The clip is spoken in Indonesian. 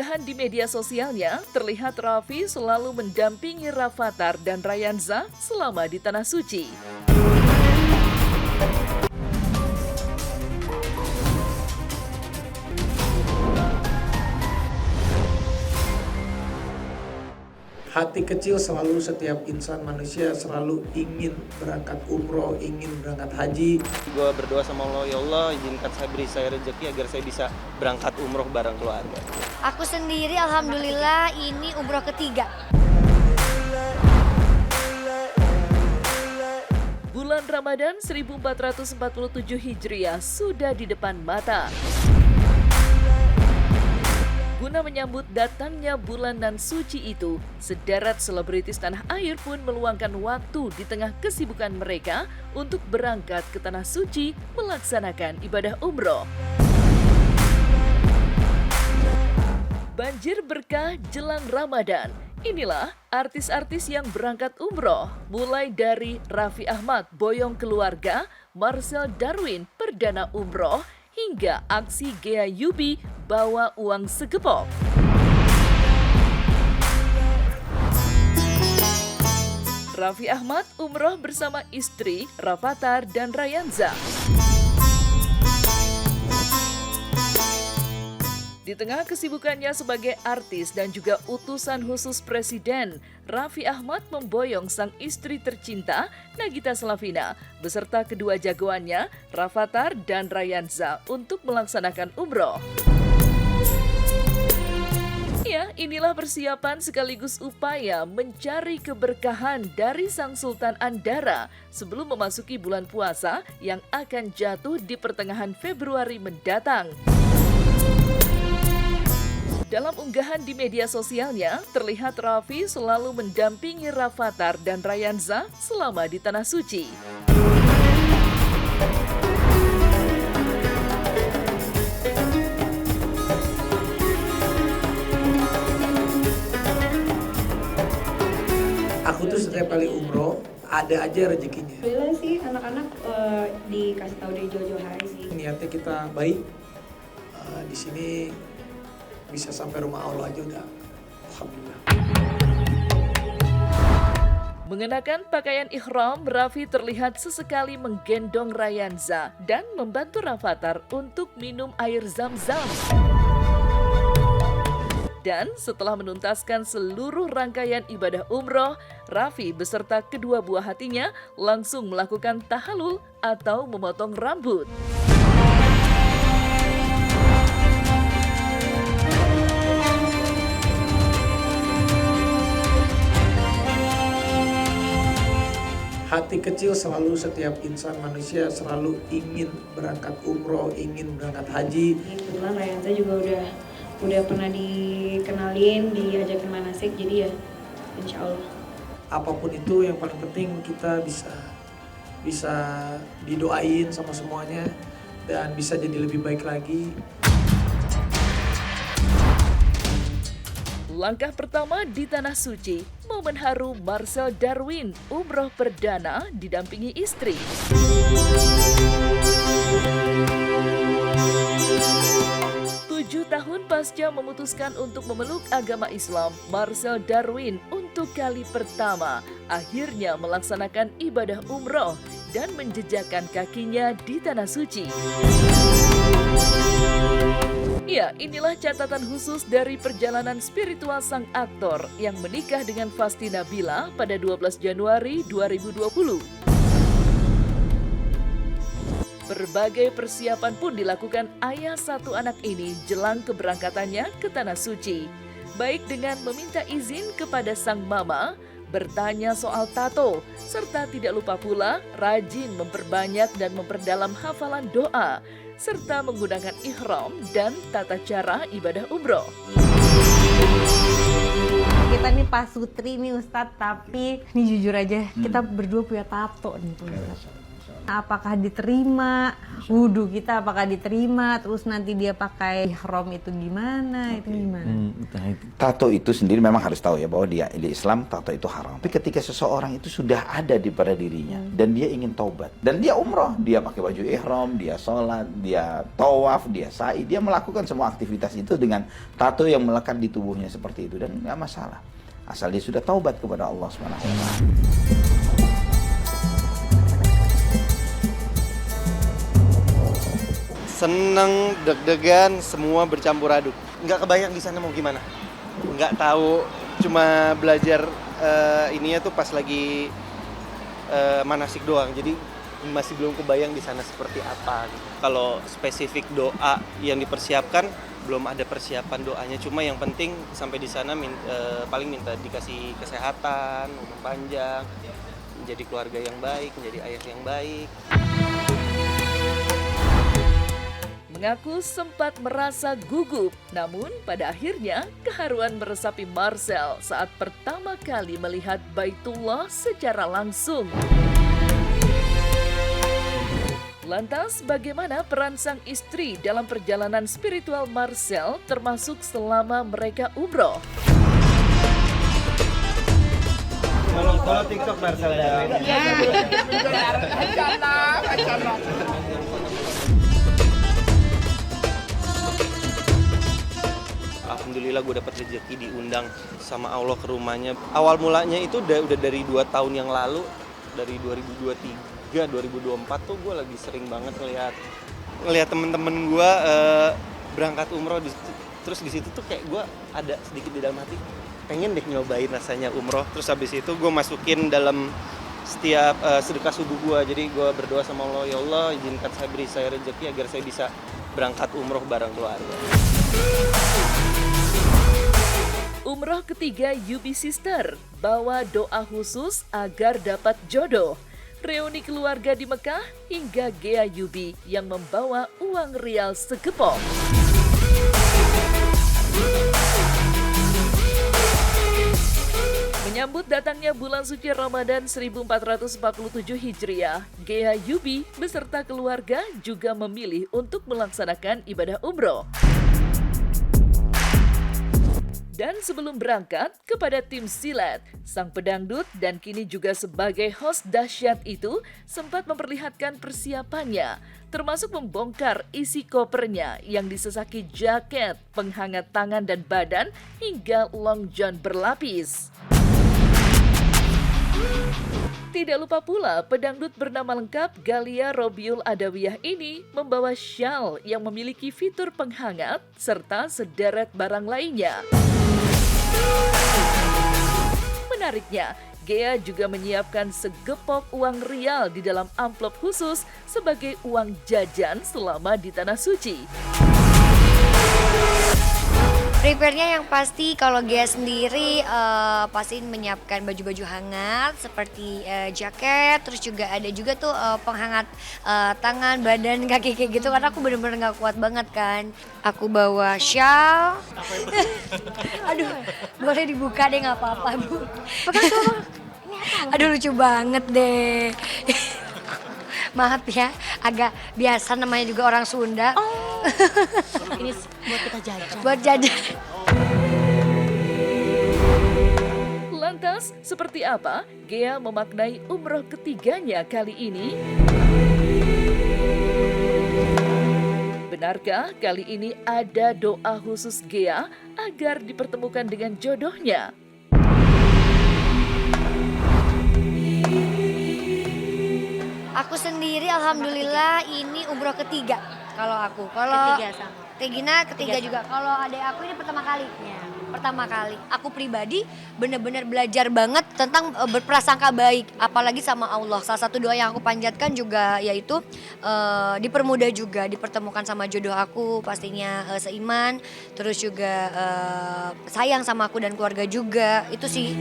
unggahan di media sosialnya, terlihat Raffi selalu mendampingi Rafattar dan Rayanza selama di Tanah Suci. Hati kecil selalu setiap insan manusia selalu ingin berangkat umroh, ingin berangkat haji. Gue berdoa sama Allah, ya Allah izinkan beri saya rezeki agar saya bisa berangkat umroh bareng keluarga. Aku sendiri alhamdulillah ini umroh ketiga. Bulan Ramadan 1447 Hijriah sudah di depan mata. Guna menyambut datangnya bulan nan suci itu, sederet selebritis tanah air pun meluangkan waktu di tengah kesibukan mereka untuk berangkat ke Tanah Suci melaksanakan ibadah umroh. Banjir berkah jelang Ramadan. Inilah artis-artis yang berangkat umroh, mulai dari Raffi Ahmad boyong keluarga, Marcel Darwin perdana umroh, hingga aksi Ghea Yubi bawa uang segepok. Raffi Ahmad umroh bersama istri Rafattar dan Rayanza. Di tengah kesibukannya sebagai artis dan juga utusan khusus Presiden, Raffi Ahmad memboyong sang istri tercinta, Nagita Slavina, beserta kedua jagoannya, Rafattar dan Rayanza, untuk melaksanakan umroh. Ya, inilah persiapan sekaligus upaya mencari keberkahan dari Sang Sultan Andara sebelum memasuki bulan puasa yang akan jatuh di pertengahan Februari mendatang. Dalam unggahan di media sosialnya, terlihat Raffi selalu mendampingi Rafattar dan Rayanza selama di Tanah Suci. Aku tuh setiap kali umroh ada aja rezekinya. Alhamdulillah sih anak-anak dikasih tahu dari jauh-jauh hari sih. Niatnya kita baik, di sini bisa sampai rumah Allah aja udah alhamdulillah. Mengenakan pakaian ihram, Raffi terlihat sesekali menggendong Rayanza dan membantu Rafattar untuk minum air zam-zam. Dan setelah menuntaskan seluruh rangkaian ibadah umroh, Raffi beserta kedua buah hatinya langsung melakukan tahalul atau memotong rambut. Hati kecil selalu setiap insan manusia selalu ingin berangkat umroh, ingin berangkat haji. Kebetulan Rayanza juga udah pernah dikenalin, diajakin manasik, jadi ya insya Allah. Apapun itu yang paling penting kita bisa didoain sama semuanya dan bisa jadi lebih baik lagi. Langkah pertama di Tanah Suci, momen haru Marcel Darwin umroh perdana didampingi istri. Tahun pasca memutuskan untuk memeluk agama Islam, Marcel Darwin untuk kali pertama akhirnya melaksanakan ibadah umroh dan menjejakkan kakinya di Tanah Suci. Ya, inilah catatan khusus dari perjalanan spiritual sang aktor yang menikah dengan Fasti Nabila pada 12 Januari 2020. Berbagai persiapan pun dilakukan ayah satu anak ini jelang keberangkatannya ke Tanah Suci. Baik dengan meminta izin kepada sang mama, bertanya soal tato, serta tidak lupa pula rajin memperbanyak dan memperdalam hafalan doa, serta menggunakan ihram dan tata cara ibadah umroh. Kita nih pasutri nih Ustadz, tapi ini jujur aja kita berdua punya tato nih Ustadz. Apakah diterima, wudhu kita apakah diterima, terus nanti dia pakai ihram itu gimana, itu gimana? Tato itu sendiri memang harus tahu ya bahwa di Islam tato itu haram. Tapi ketika seseorang itu sudah ada pada dirinya dan dia ingin taubat dan dia umroh, dia pakai baju ihram, dia sholat, dia tawaf, dia sa'i, dia melakukan semua aktivitas itu dengan tato yang melekat di tubuhnya seperti itu dan nggak masalah. Asal dia sudah taubat kepada Allah SWT. Seneng, deg-degan, semua bercampur aduk. Nggak kebayang di sana mau gimana. Nggak tahu, cuma belajar ininya tuh pas lagi manasik doang. Jadi masih belum kebayang di sana seperti apa. Gitu. Kalau spesifik doa yang dipersiapkan, belum ada persiapan doanya. Cuma yang penting sampai di sana paling minta dikasih kesehatan, umur panjang, menjadi keluarga yang baik, menjadi ayah yang baik. Mengaku sempat merasa gugup, namun pada akhirnya keharuan meresapi Marcel saat pertama kali melihat Baitullah secara langsung. Lantas, bagaimana peran sang istri dalam perjalanan spiritual Marcel termasuk selama mereka umroh? Kalau TikTok Marcel dan Alhamdulillah gue dapat rezeki diundang sama Allah ke rumahnya. Awal mulanya itu udah dari 2 tahun yang lalu, dari 2023, 2024 tuh gue lagi sering banget ngelihat temen-temen gue berangkat umroh. Terus di situ tuh kayak gue ada sedikit di dalam hati, pengen deh nyobain rasanya umroh. Terus habis itu gue masukin dalam setiap sedekah subuh gue. Jadi gue berdoa sama Allah, ya Allah izinkan saya rezeki agar saya bisa berangkat umroh bareng keluarga. Umroh ketiga Yubi Sister bawa doa khusus agar dapat jodoh. Reuni keluarga di Mekah hingga Gea Yubi yang membawa uang rial segepok. Menyambut datangnya bulan suci Ramadan 1447 Hijriah, Gea Yubi beserta keluarga juga memilih untuk melaksanakan ibadah umroh. Dan sebelum berangkat, kepada tim silat, sang pedangdut dan kini juga sebagai host dahsyat itu sempat memperlihatkan persiapannya, termasuk membongkar isi kopernya yang disesaki jaket, penghangat tangan dan badan, hingga long john berlapis. Tidak lupa pula, pedangdut bernama lengkap Galia Robiul Adawiyah ini membawa syal yang memiliki fitur penghangat serta sederet barang lainnya. Menariknya, Gea juga menyiapkan segepok uang rial di dalam amplop khusus sebagai uang jajan selama di Tanah Suci. Prepare-nya yang pasti kalau Gea sendiri pasti menyiapkan baju-baju hangat seperti jaket, terus juga ada juga tuh penghangat tangan, badan, kaki kayak gitu karena aku bener-bener gak kuat banget kan. Aku bawa shawl. Aduh, boleh dibuka deh gak apa-apa Bu. Aduh lucu banget deh. Maaf ya, agak biasa namanya juga orang Sunda. Ini buat kita jajan. Buat jajan. Lantas, seperti apa Gea memaknai umroh ketiganya kali ini? Benarkah kali ini ada doa khusus Gea agar dipertemukan dengan jodohnya? Aku sendiri alhamdulillah ini umroh ketiga kalau aku. Kalau Ketiga sama. Tegina ketiga juga. Kalau adik aku ini pertama kali. Ya. Pertama kali. Aku pribadi benar-benar belajar banget tentang berprasangka baik, apalagi sama Allah. Salah satu doa yang aku panjatkan juga yaitu dipermudah juga, dipertemukan sama jodoh aku pastinya seiman, terus juga sayang sama aku dan keluarga juga. Itu sih.